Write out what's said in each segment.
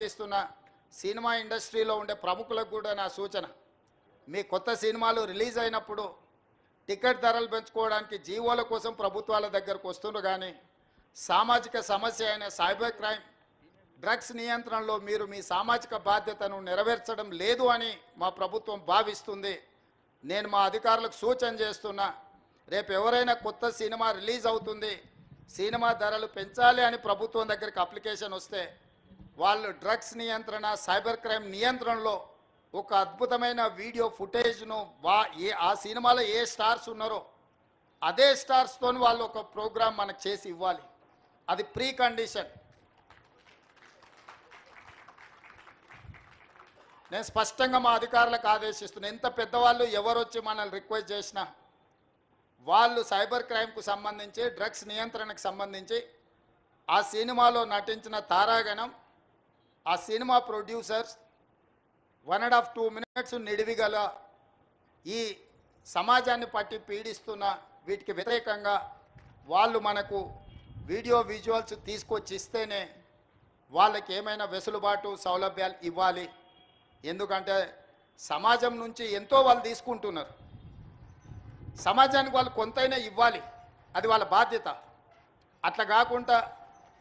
ఇస్తున్న సినిమా ఇండస్ట్రీలో ఉండే ప్రముఖులకు కూడా నా సూచన, మీ కొత్త సినిమాలు రిలీజ్ అయినప్పుడు టికెట్ ధరలు పెంచుకోవడానికి జీవోల కోసం ప్రభుత్వాల దగ్గరకు వస్తున్నారు, కానీ సామాజిక సమస్య అయిన సైబర్ క్రైమ్ డ్రగ్స్ నియంత్రణలో మీరు మీ సామాజిక బాధ్యతను నెరవేర్చడం లేదు అని మా ప్రభుత్వం భావిస్తుంది. నేను మా అధికారులకు సూచన చేస్తున్నా, రేపు ఎవరైనా కొత్త సినిమా రిలీజ్ అవుతుంది, సినిమా ధరలు పెంచాలి అని ప్రభుత్వం దగ్గరికి అప్లికేషన్ వస్తే వాళ్ళు డ్రగ్స్ నియంత్రణ సైబర్ క్రైమ్ నియంత్రణలో ఒక అద్భుతమైన వీడియో ఫుటేజ్ను ఆ సినిమాలో ఏ స్టార్స్ ఉన్నారో అదే స్టార్స్తో వాళ్ళు ఒక ప్రోగ్రాం మనకు చేసి ఇవ్వాలి. అది ప్రీ కండిషన్. నేను స్పష్టంగా మా అధికారులకు ఆదేశిస్తున్నాను, ఎంత పెద్దవాళ్ళు ఎవరు వచ్చి మనల్ని రిక్వెస్ట్ చేసినా వాళ్ళు సైబర్ క్రైమ్కు సంబంధించి డ్రగ్స్ నియంత్రణకు సంబంధించి ఆ సినిమాలో నటించిన తారాగణం, ఆ సినిమా ప్రొడ్యూసర్స్ 1.5-2 minutes నిడివిగల ఈ సమాజాన్ని పట్టి పీడిస్తున్న వీటికి వ్యతిరేకంగా వాళ్ళు మనకు వీడియో విజువల్స్ తీసుకొచ్చి ఇస్తేనే వాళ్ళకి ఏమైనా వెసులుబాటు సౌలభ్యాలు ఇవ్వాలి. ఎందుకంటే సమాజం నుంచి ఎంతో వాళ్ళు తీసుకుంటున్నారు, సమాజానికి వాళ్ళు కొంతైనా ఇవ్వాలి, అది వాళ్ళ బాధ్యత. అట్లా కాకుండా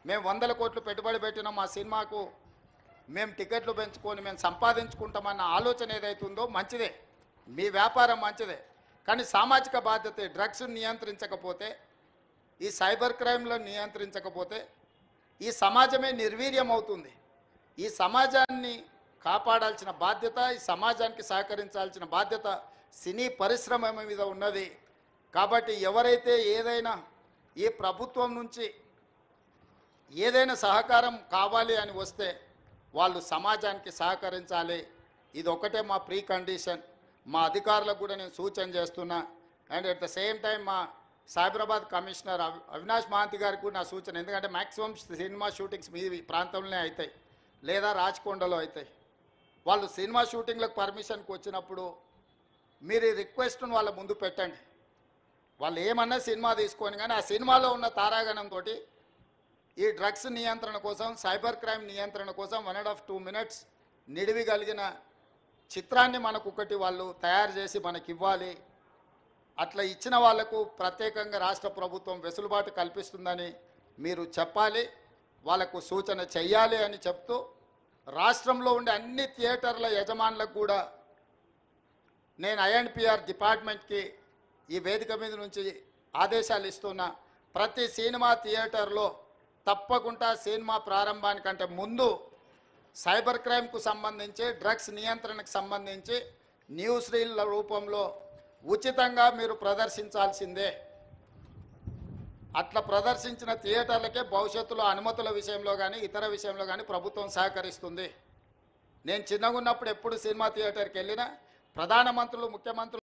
మేము 100 కోట్లు పెట్టుబడి పెట్టినాం మా సినిమాకు, మేము టికెట్లు పెంచుకొని మేము సంపాదించుకుంటామన్న ఆలోచన ఏదైతుందో మంచిదే, మీ వ్యాపారం మంచిదే, కానీ సామాజిక బాధ్యత డ్రగ్స్ నియంత్రించకపోతే, ఈ సైబర్ క్రైమ్లను నియంత్రించకపోతే ఈ సమాజమే నిర్వీర్యం అవుతుంది. ఈ సమాజాన్ని కాపాడాల్సిన బాధ్యత, ఈ సమాజానికి సహకరించాల్సిన బాధ్యత సినీ పరిశ్రమ మీద ఉన్నది. కాబట్టి ఎవరైతే ఏదైనా ఈ ప్రభుత్వం నుంచి ఏదైనా సహకారం కావాలి అని వస్తే వాళ్ళు సమాజానికి సహకరించాలి. ఇది ఒకటే మా ప్రీ కండిషన్. మా అధికారులకు కూడా నేను సూచన చేస్తున్నా. And at the same time మా సైబరాబాద్ కమిషనర్ అవినాష్ మహాంతి గారికి కూడా నా సూచన, ఎందుకంటే మ్యాక్సిమం సినిమా షూటింగ్స్ మీ ప్రాంతంలోనే అవుతాయి లేదా రాచకొండలో అవుతాయి. వాళ్ళు సినిమా షూటింగ్లకు పర్మిషన్కి వచ్చినప్పుడు మీరు ఈ రిక్వెస్ట్ను వాళ్ళ ముందు పెట్టండి. వాళ్ళు ఏమన్నా సినిమా తీసుకొని, కానీ ఆ సినిమాలో ఉన్న తారాగణంతో ఈ డ్రగ్స్ నియంత్రణ కోసం సైబర్ క్రైమ్ నియంత్రణ కోసం 1.5-2 minutes నిడివి కలిగిన చిత్రాన్ని మనకు ఒకటి వాళ్ళు తయారు చేసి మనకి ఇవ్వాలి. అట్లా ఇచ్చిన వాళ్లకు ప్రత్యేకంగా రాష్ట్ర ప్రభుత్వం వెసులుబాటు కల్పిస్తుందని మీరు చెప్పాలి, వాళ్ళకు సూచన చెయ్యాలి అని చెప్తూ, రాష్ట్రంలో ఉండే అన్ని థియేటర్ల యజమానులకు కూడా నేను INPR డిపార్ట్మెంట్కి ఈ వేదిక మీద నుంచి ఆదేశాలు ఇస్తున్నా. ప్రతి సినిమా థియేటర్లో తప్పకుండా సినిమా ప్రారంభానికంటే ముందు సైబర్ క్రైమ్కు సంబంధించి డ్రగ్స్ నియంత్రణకు సంబంధించి న్యూస్ రీల్ల రూపంలో ఉచితంగా మీరు ప్రదర్శించాల్సిందే. అట్లా ప్రదర్శించిన థియేటర్లకే భవిష్యత్తులో అనుమతుల విషయంలో కానీ ఇతర విషయంలో కానీ ప్రభుత్వం సహకరిస్తుంది. నేను చిన్నగా ఉన్నప్పుడు ఎప్పుడు సినిమా థియేటర్కి వెళ్ళినా ప్రధానమంత్రులు, ముఖ్యమంత్రులు